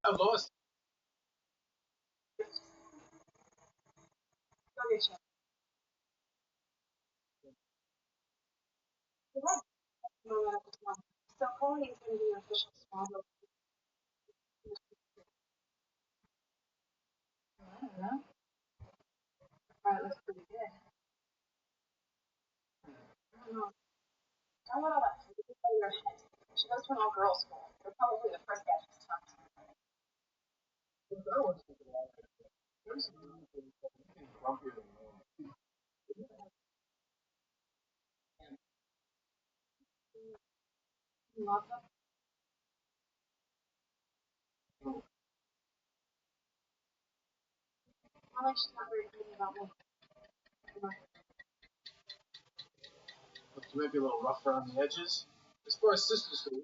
I lost. She might be a little rough around the edges. As far as sisters go,